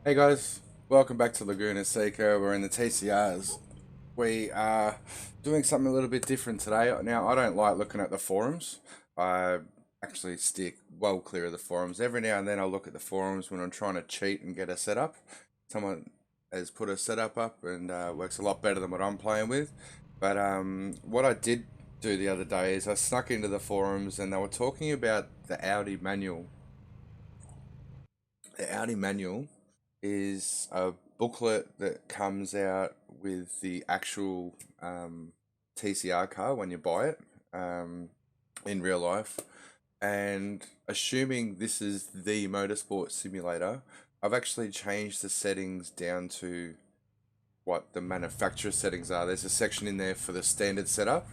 Hey guys, welcome back to Laguna Seeker. We're in the TCRs. We are doing something a little bit different today. Now, I don't like looking at the forums. I actually stick well clear of the forums. Every now and then I'll look at the forums when I'm trying to cheat and get a setup. Someone has put a setup up and works a lot better than what I'm playing with. But what I did do the other day is I snuck into the forums and they were talking about the Audi manual. The Audi manual is a booklet that comes out with the actual TCR car when you buy it in real life. And assuming this is the motorsport simulator, I've actually changed the settings down to what the manufacturer settings are. There's a section in there for the standard setup,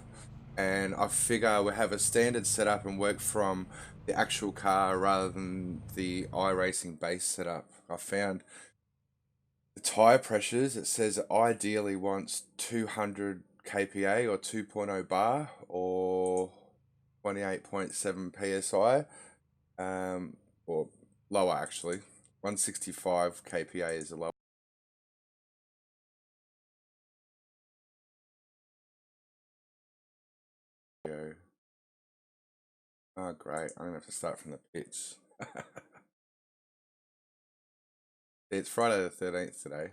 and I figure we'll have a standard setup and work from the actual car rather than the iRacing base setup. I found the tyre pressures, it says it ideally wants 200 kPa or 2.0 bar or 28.7 psi, or lower actually. 165 kPa is a low. Oh, great. I'm going to have to start from the pitch. It's Friday the 13th today.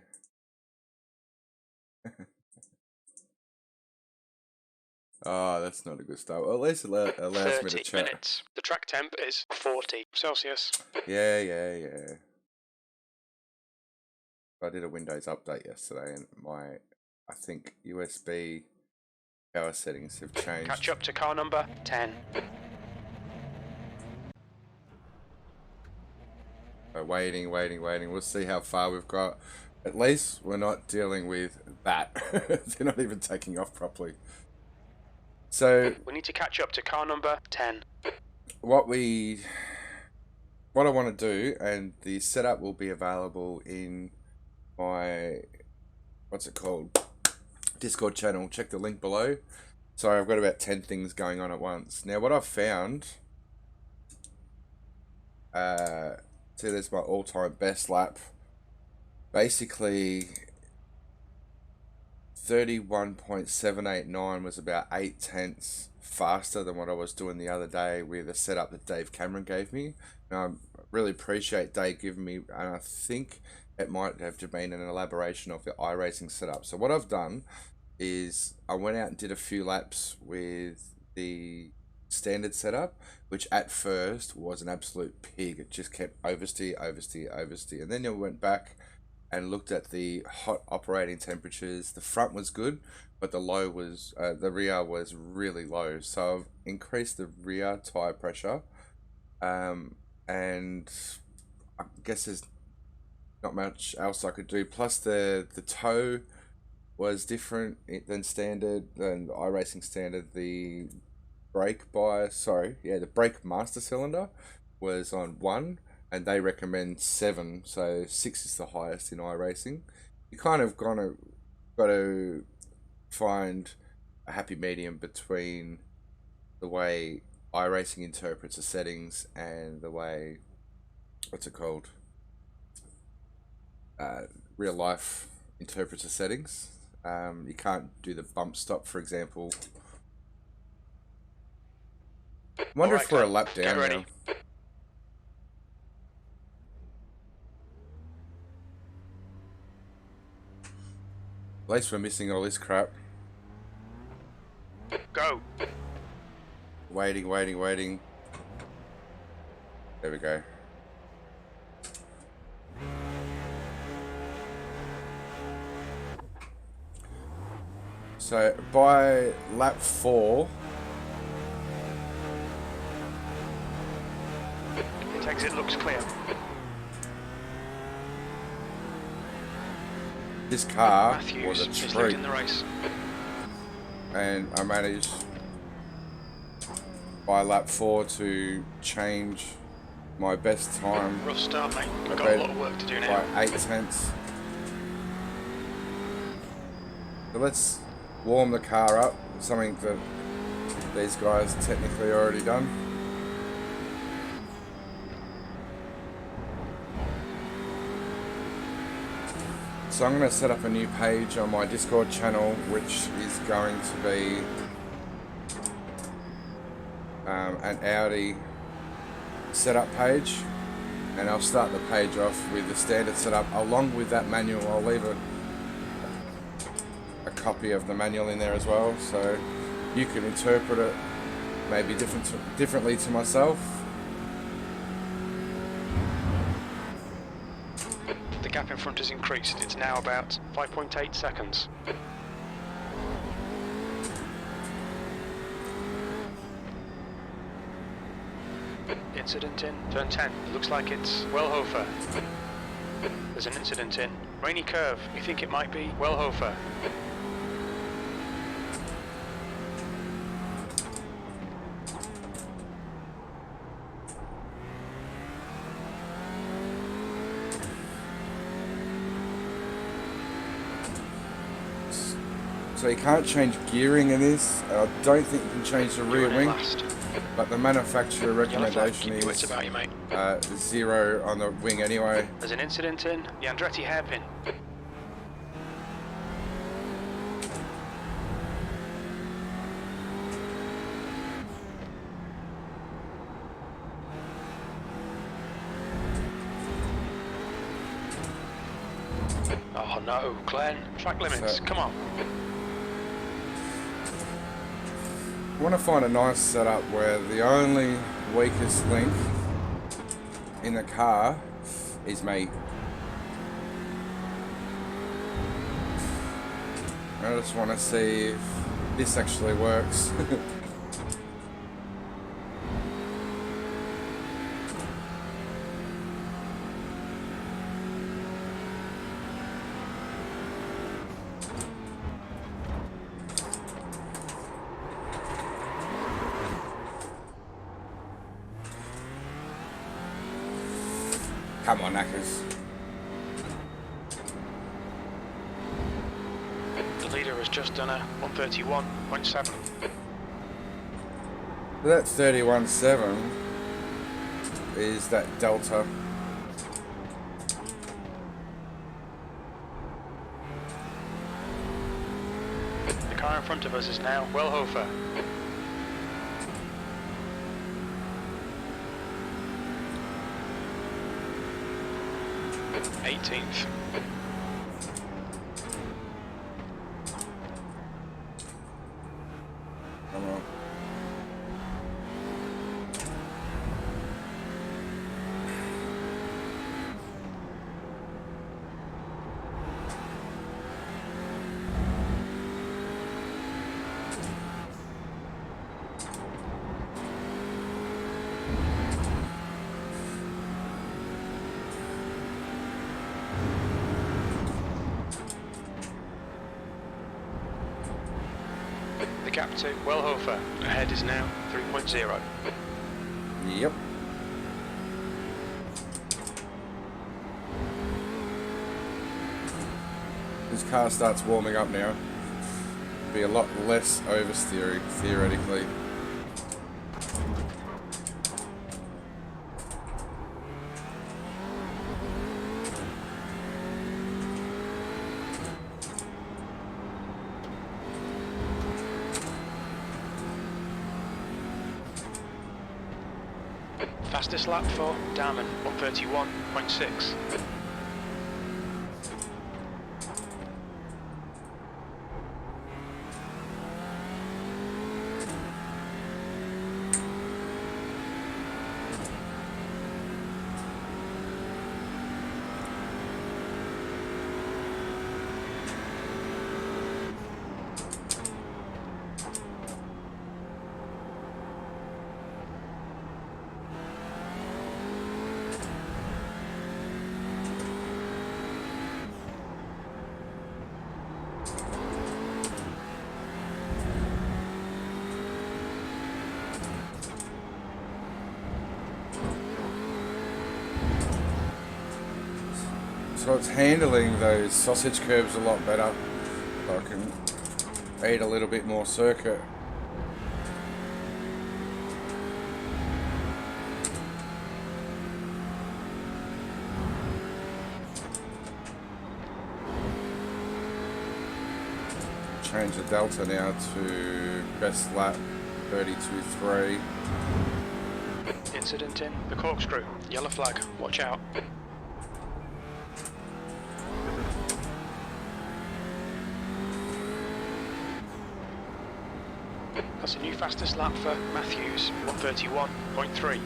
Oh, that's not a good start. Well, at least it allows me to 30 chat. minutes. The track temp is 40 Celsius. Yeah. I did a Windows update yesterday and I think USB power settings have changed. Catch up to car number 10. So waiting. We'll see how far we've got. At least we're not dealing with that. They're not even taking off properly. So we need to catch up to car number 10. What I want to do, and the setup will be available in my, what's it called, Discord channel. Check the link below. Sorry, I've got about 10 things going on at once. Now, what I've found, see, there's my all-time best lap. Basically, 31.789 was about 8 tenths faster than what I was doing the other day with a setup that Dave Cameron gave me. Now, I really appreciate Dave giving me, and I think it might have been an elaboration of the iRacing setup. So what I've done is I went out and did a few laps with the standard setup, which at first was an absolute pig. It just kept oversteer. And then I went back and looked at the hot operating temperatures. The front was good, but the rear was really low. So I've increased the rear tire pressure, and I guess there's not much else I could do. Plus the toe was different than the iRacing standard. The the brake master cylinder was on 1, and they recommend 7, so 6 is the highest in iRacing. You kind of got to find a happy medium between the way iRacing interprets the settings and the way, what's it called, real life interprets the settings. You can't do the bump stop, for example. I wonder if we're a lap down now. At least we're missing all this crap. Go. Waiting. There we go. So by lap 4, Pit exit looks clear. this car Matthews was a is treat, leading the race. and I managed by lap 4 to change my best time. Rough start, mate. We've got a lot of work to do now. By 8 tenths. So let's warm the car up, something that these guys technically already done. So I'm going to set up a new page on my Discord channel, which is going to be an Audi setup page, and I'll start the page off with the standard setup. Along with that manual, I'll leave a copy of the manual in there as well, so you can interpret it maybe differently to myself. The gap in front has increased. It's now about 5.8 seconds. Incident in turn 10. It looks like it's Wellhofer. There's an incident in Rainy Curve. We think it might be Wellhofer. So you can't change gearing in this. I don't think you can change the rear wing, but the manufacturer recommendation is about you, mate. 0 on the wing anyway. There's an incident in the Andretti hairpin. Oh no, Glenn. Track limits, come on. I want to find a nice setup where the only weakest link in the car is me. I just want to see if this actually works. Come on, knackers. The leader has just done a 131.7. So that 31.7 is that delta. The car in front of us is now Wellhofer. 18th. Come on. Gap to Wellhofer. Ahead is now 3.0. Yep. This car starts warming up now. Be a lot less oversteering, theoretically. Fastest lap for Diamond, 131.6. So it's handling those sausage curves a lot better. So I can eat a little bit more circuit. change the delta now to best lap 32.3. Incident in the corkscrew. Yellow flag. Watch out. That's a new fastest lap for Matthews. 1:31.3.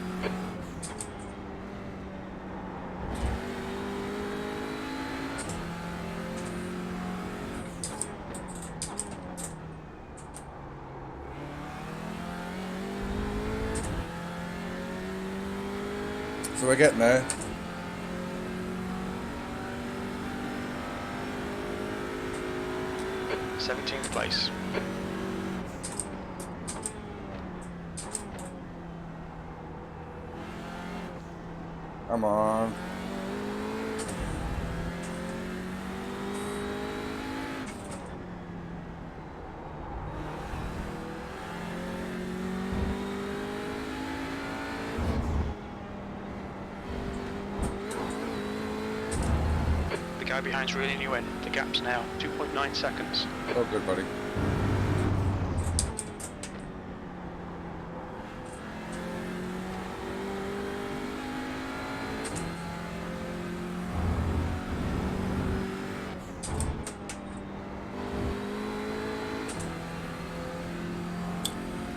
So we're getting there. Seventeenth place. Come on. The guy behind's reeling you in. The gap's now 2.9 seconds. Oh, good, buddy.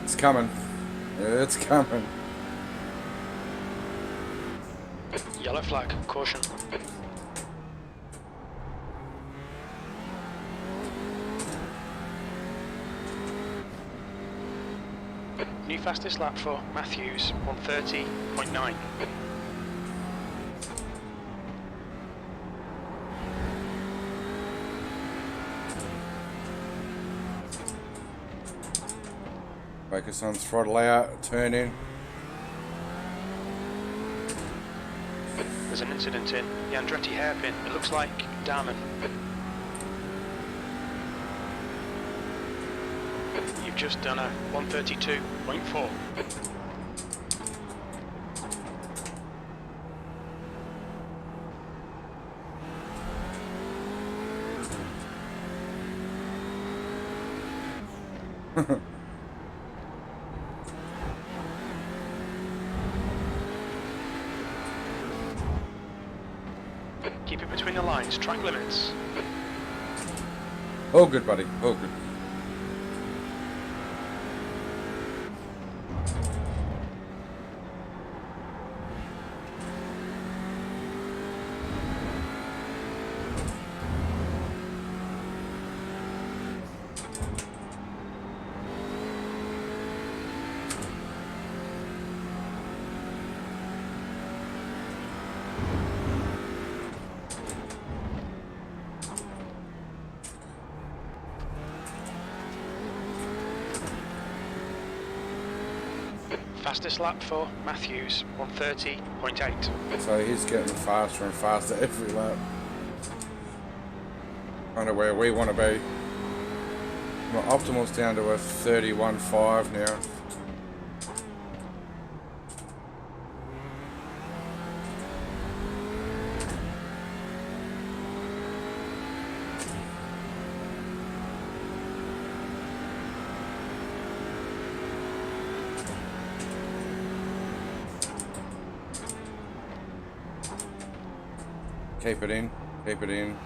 It's coming. It's coming. Yellow flag. Caution. New fastest lap for Matthews. 1:30.9. Focus on throttle out, turn in. There's an incident in the Andretti hairpin. It looks like Darman. You've just done a 1:32.4. Keep it between the lines, track limits. Oh, good, buddy. Oh, good. Fastest lap for Matthews, 1:30.8. So he's getting faster and faster every lap. Kind of where we want to be. My optimal's down to a 31.5 now. Keep it in, keep it in.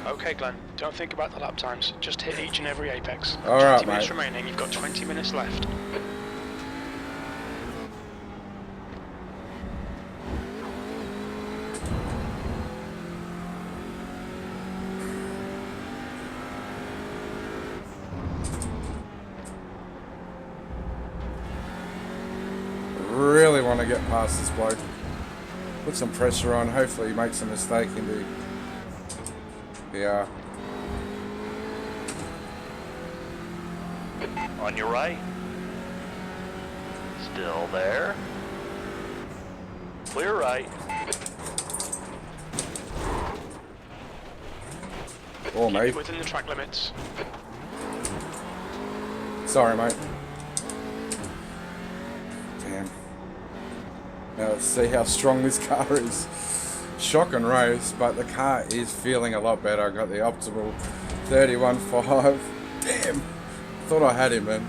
Okay, Glenn, don't think about the lap times. Just hit each and every apex. All right, 20 minutes mate. remaining, you've got 20 minutes left. Really want to get past this bloke. Put some pressure on. Hopefully he makes a mistake in the PR. On your right. Still there. Clear right. Oh, mate. Within the track limits. Sorry, mate. Damn. Now let's see how strong this car is. shocking race, but the car is feeling a lot better. I got the optimal 31.5. Damn, thought I had him, man.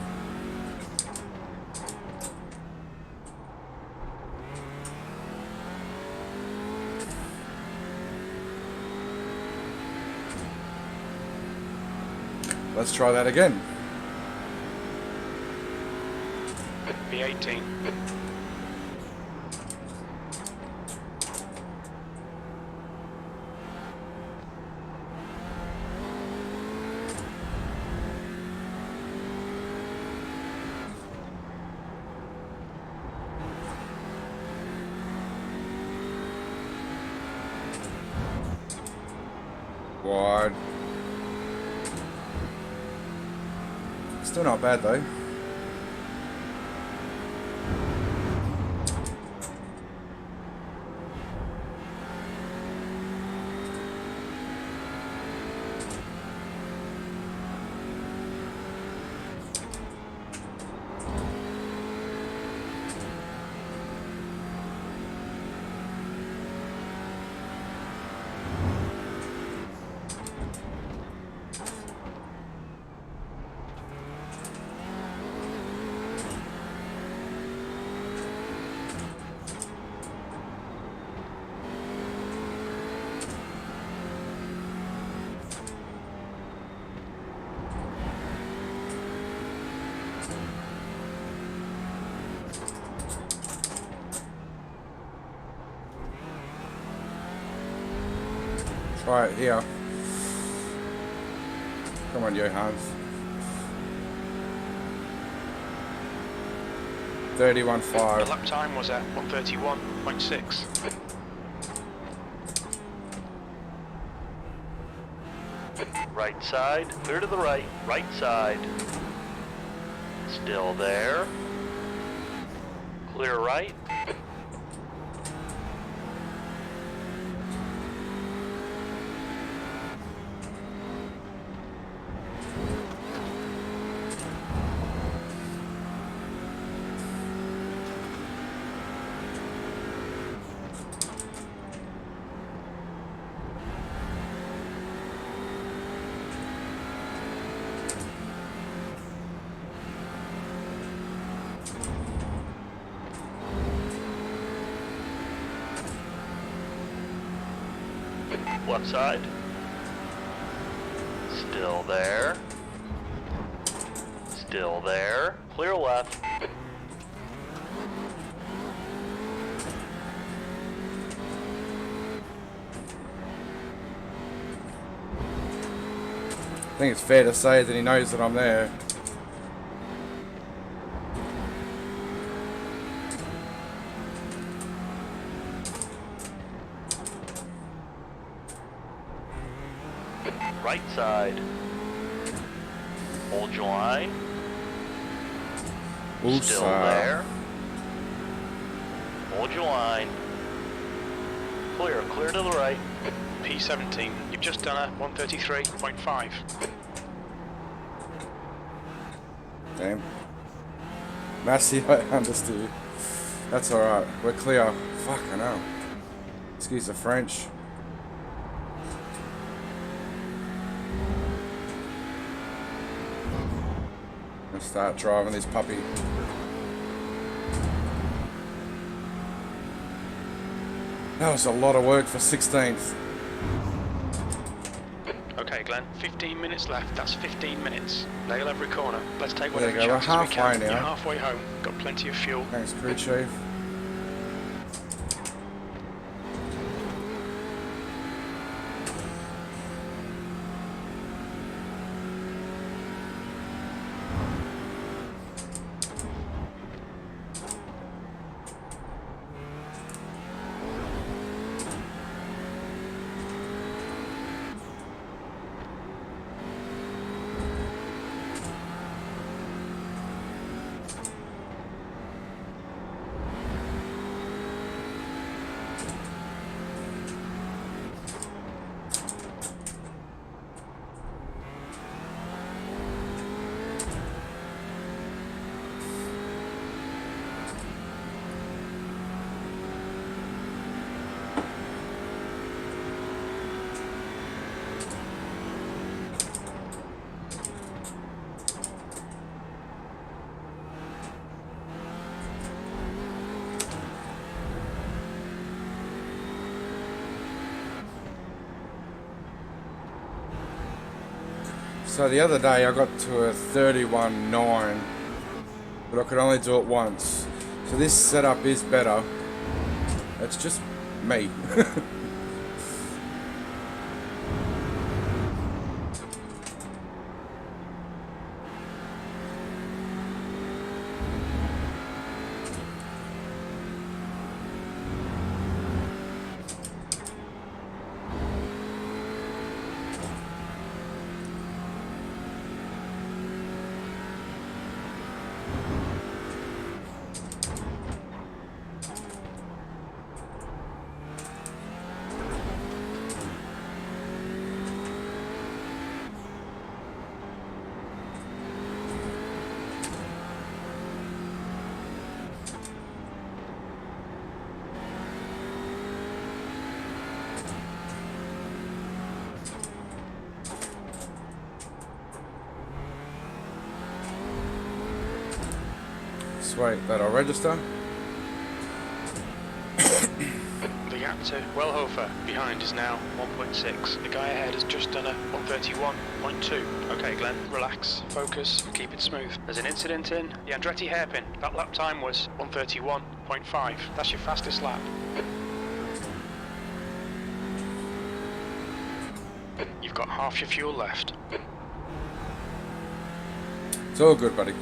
Let's try that again. V18. Wide. Still not bad though. Try it here. Come on, Johans. 31.5. The lap time was at 1:31.6. Right side, clear to the right, right side. Still there. Clear right. Left side. Still there. Still there. Clear left. I think it's fair to say that he knows that I'm there. Right side. Hold your line. Still there. Hold your line. Clear, clear to the right. P17. You've just done a 1:33.5. Damn. Massey, I understood. That's alright. We're clear. Fucking hell. Excuse the French. Let's start driving this puppy. That was a lot of work for 16th. Okay, Glenn, 15 minutes left. That's 15 minutes. Nail every corner. Let's take There you whatever go, we're chances we can. halfway now. You're halfway home. Got plenty of fuel. Thanks, crew chief. So the other day I got to a 31.9, but I could only do it once. So this setup is better. It's just me. Sweet, that'll register. The gap to Wellhofer behind is now 1.6. The guy ahead has just done a 131.2. Okay, Glenn, relax, focus, keep it smooth. There's an incident in the Andretti hairpin. That lap time was 131.5. That's your fastest lap. You've got half your fuel left. It's all good, buddy.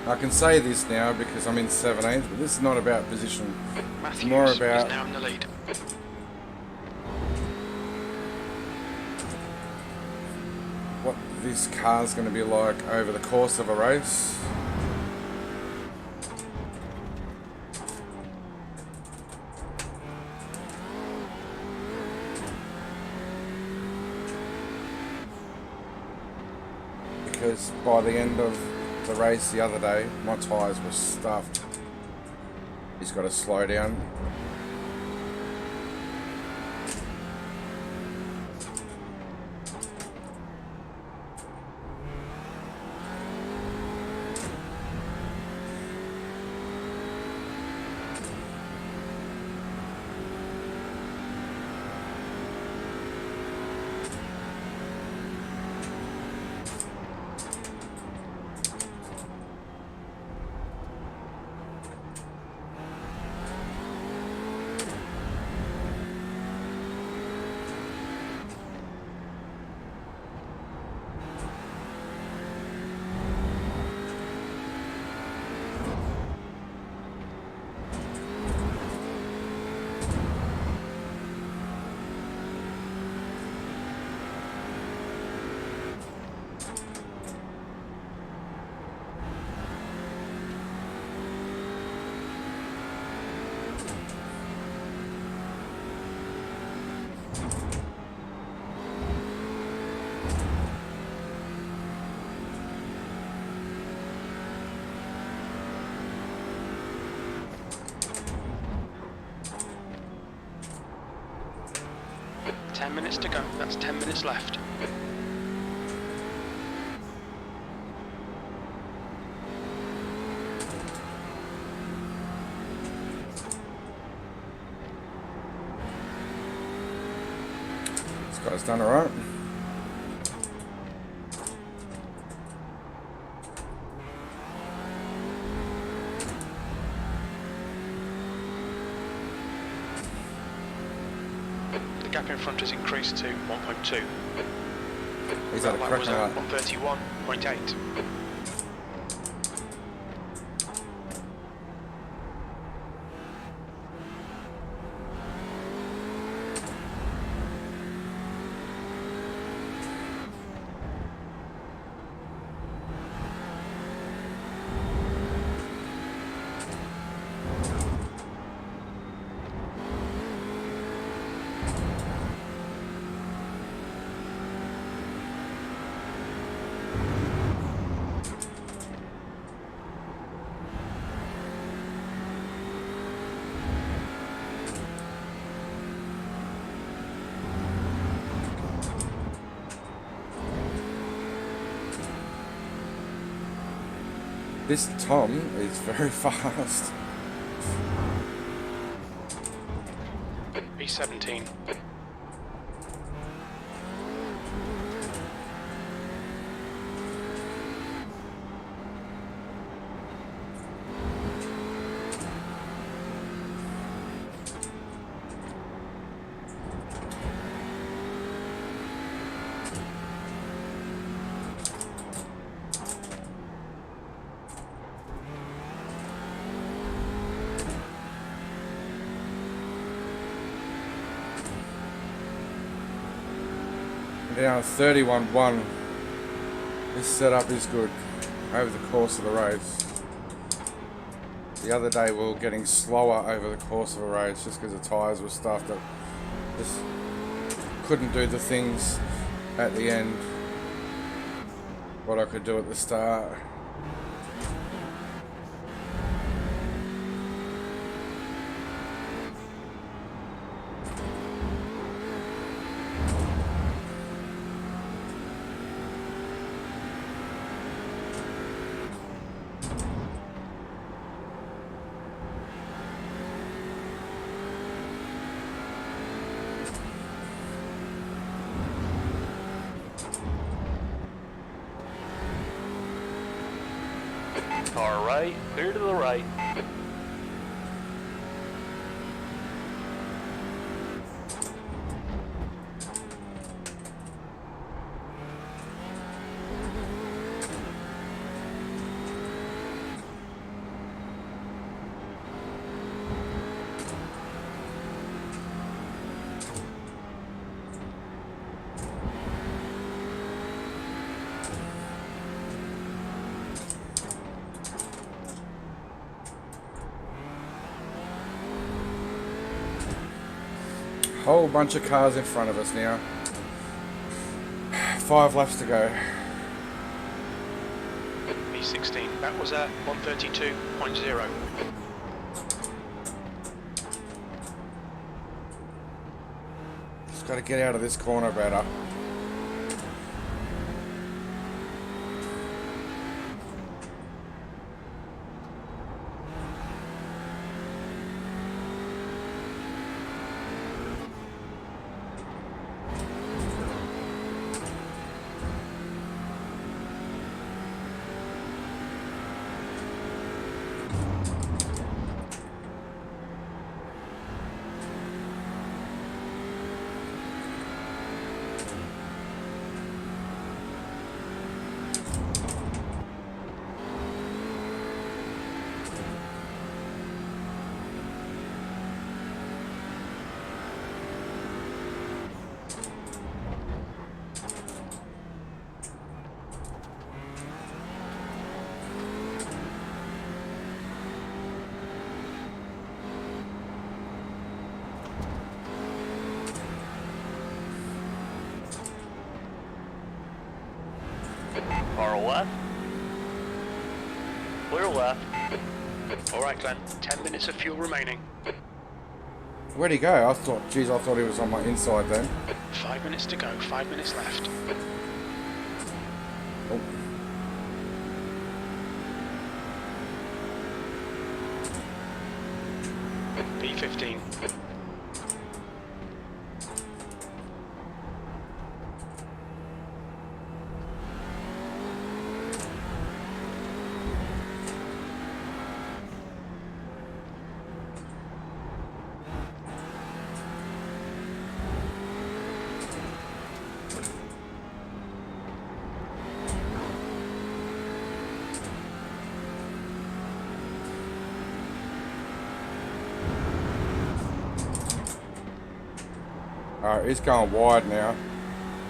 I can say this now because I'm in 17th, but this is not about position. Matthews It's more about is now in the lead. what this car's going to be like over the course of a race. Because by the end of the race the other day, my tyres were stuffed. He's got to slow down. Minutes to go. That's 10 minutes left. This guy's done alright. The gap in front has increased to 1.2. He's had a That cracking was lap. 131.8. This Tom is very fast. B17. Down 31-1. This setup is good over the course of the race. The other day we were getting slower over the course of a race just because the tyres were stuffed that just couldn't do the things at the end what I could do at the start. Car right, clear to the right. Whole bunch of cars in front of us now. 5 laps to go. B16. That was at 132.0. Just got to get out of this corner better. Car left. Clear left. Alright, Glenn. 10 minutes of fuel remaining. Where'd he go? I thought he was on my inside then. 5 minutes to go. 5 minutes left. Oh. B15. Alright, he's going wide now.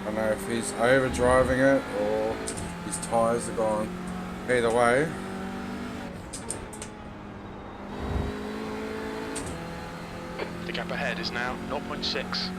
I don't know if he's overdriving it or his tyres are gone. Either way. The gap ahead is now 0.6.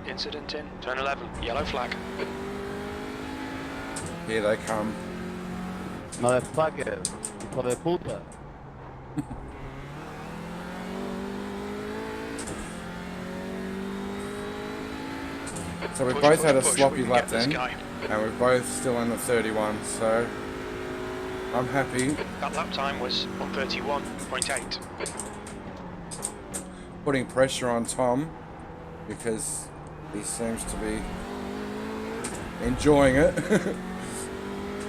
Incident in. Turn 11. Yellow flag. Here they come. Motherfucker, hijo de puta. So we Push, both push, had a push, sloppy we can lap get this then, guy. and we're both still in the 31, so I'm happy. That lap time was 1:31.8. Putting pressure on Tom because he seems to be enjoying it,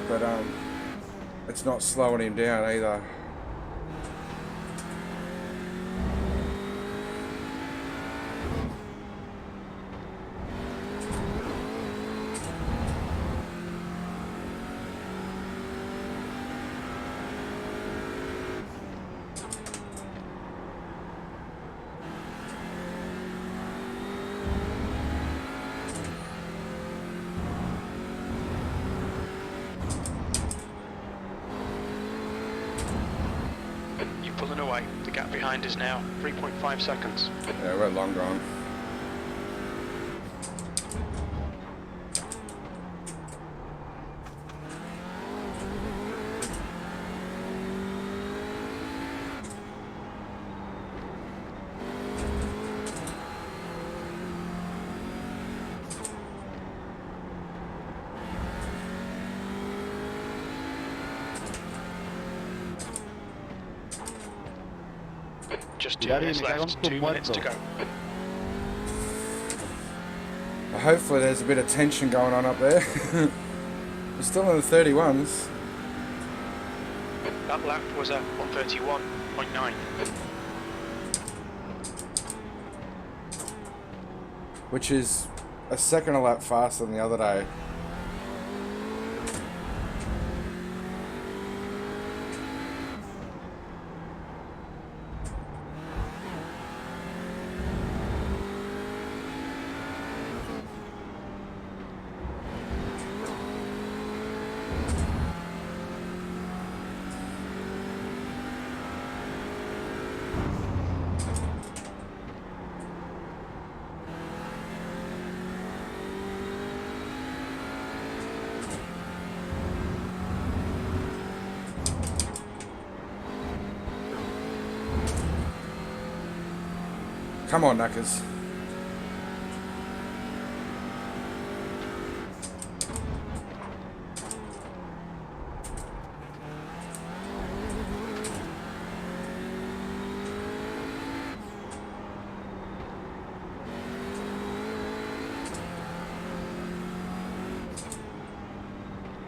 but it's not slowing him down either. You're pulling away. The gap behind is now 3.5 seconds. Yeah, we're long gone. Just 2 Cuidado, minutes me cago en left. tu 2 minutes to muerto. go. Hopefully there's a bit of tension going on up there. We're still in the 31s. That lap was at 1:31.9. Which is a second a lap faster than the other day. Come on, knackers.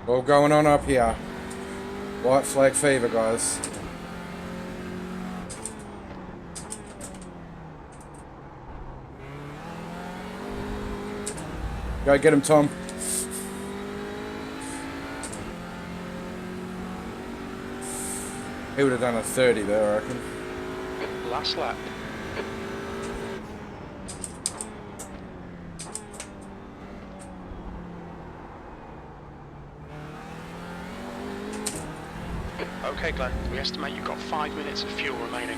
All going on up here. White flag fever, guys. Go get him, Tom. He would have done a 30 there, I reckon. Last lap. Okay, Glenn, we estimate you've got 5 minutes of fuel remaining.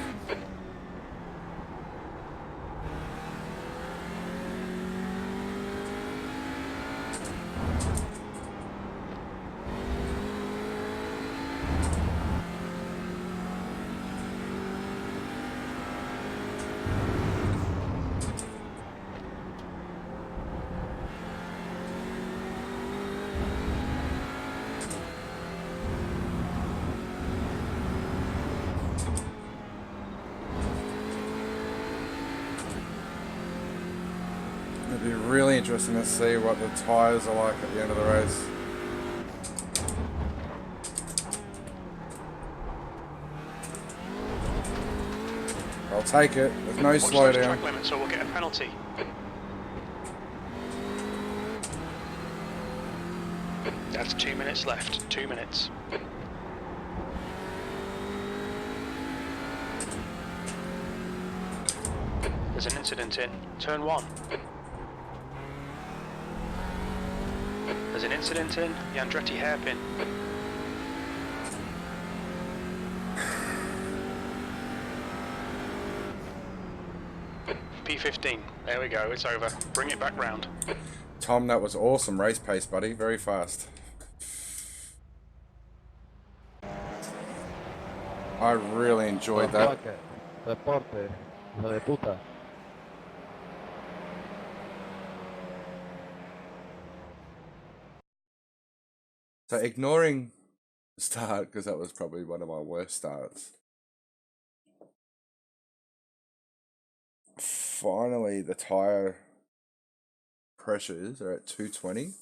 It'd be really interesting to see what the tyres are like at the end of the race. I'll take it. There's no Watch those slowdown. track limits or we'll get a penalty. That's 2 minutes left. 2 minutes. There's an incident in turn 1. There's an incident in the Andretti hairpin. P15. There we go, it's over. Bring it back round. Tom, that was awesome race pace, buddy. Very fast. I really enjoyed that. Reporte, hijo de puta. So ignoring the start, because that was probably one of my worst starts. Finally, the tyre pressures are at 220. And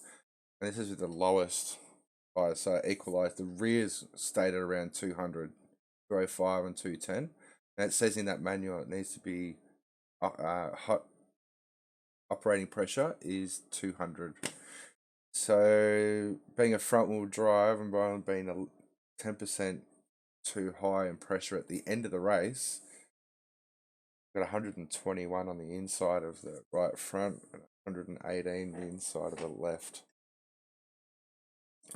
this is with the lowest tyre, so equalised. The rears stayed at around 200, 205 and 210. And it says in that manual it needs to be hot operating pressure is 200. So being a front wheel drive and being a 10% too high in pressure at the end of the race, got 121 on the inside of the right front and 118 the inside of the left.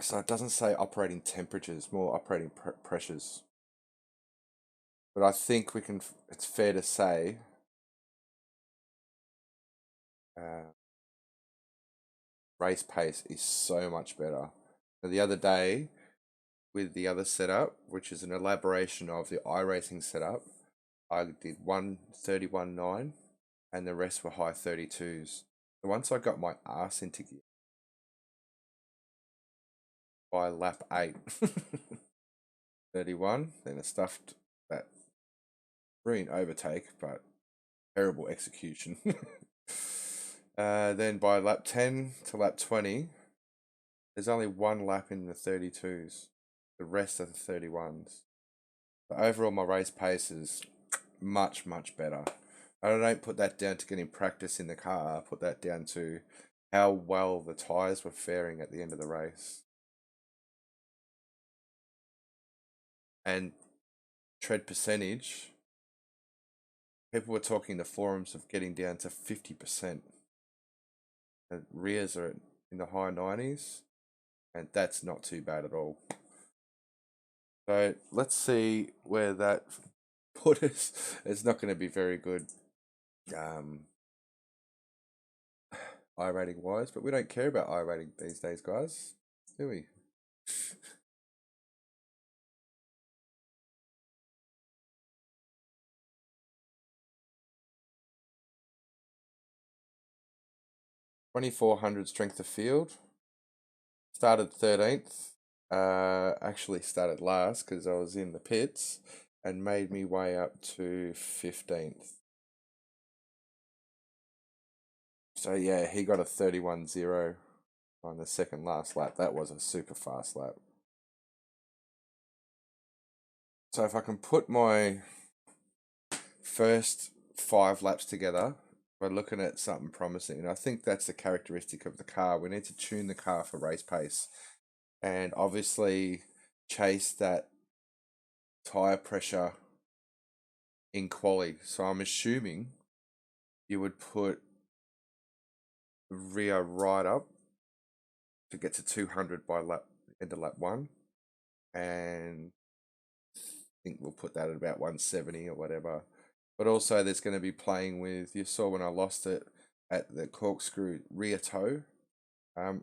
So it doesn't say operating temperatures, more operating pressures. But I think we can. It's fair to say race pace is so much better. Now, the other day, with the other setup, which is an elaboration of the iRacing setup, I did 131.9 and the rest were high 32s. So once I got my arse into gear by lap 8, 31, then I stuffed that brilliant overtake, but terrible execution. Then by lap 10 to lap 20, there's only one lap in the 32s. The rest are the 31s. So overall, my race pace is much, much better. I don't put that down to getting practice in the car. I put that down to how well the tyres were faring at the end of the race. And tread percentage, people were talking in the forums of getting down to 50%. The rears are in the high 90s, and that's not too bad at all. So let's see where that put us. It's not going to be very good iRating wise, but we don't care about iRating these days, guys, do we? $2,400 strength of field. Started 13th. Actually started last because I was in the pits and made me way up to 15th. So yeah, he got a 31.0 on the second last lap. That was a super fast lap. So if I can put my first 5 laps together, we're looking at something promising. And I think that's the characteristic of the car. We need to tune the car for race pace and obviously chase that tyre pressure in quali. So I'm assuming you would put the rear right up to get to 200 by end of lap 1, and I think we'll put that at about 170 or whatever. But also there's going to be playing with, you saw when I lost it at the corkscrew rear toe,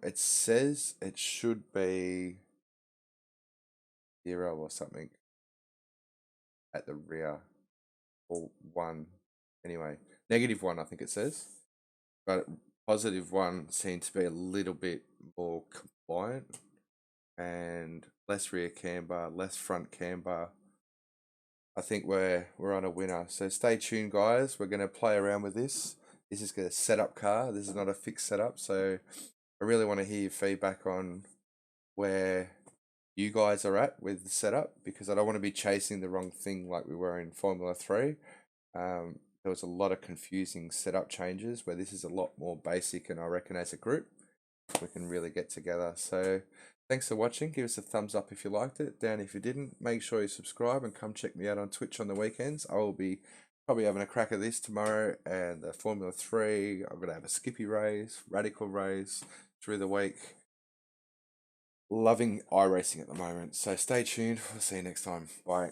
it says it should be 0 or something at the rear, or 1 anyway, -1 I think it says, but +1 seems to be a little bit more compliant and less rear camber, less front camber. I think we're on a winner. So stay tuned, guys. We're going to play around with this. This is a setup car. This is not a fixed setup. So I really want to hear your feedback on where you guys are at with the setup, because I don't want to be chasing the wrong thing like we were in Formula 3. There was a lot of confusing setup changes where this is a lot more basic, and I reckon as a group we can really get together. So thanks for watching. Give us a thumbs up if you liked it, down if you didn't. Make sure you subscribe and come check me out on Twitch on the weekends. I will be probably having a crack at this tomorrow and the Formula 3. I'm going to have a Skippy race, Radical race through the week. Loving iRacing at the moment. So stay tuned. We'll see you next time. Bye.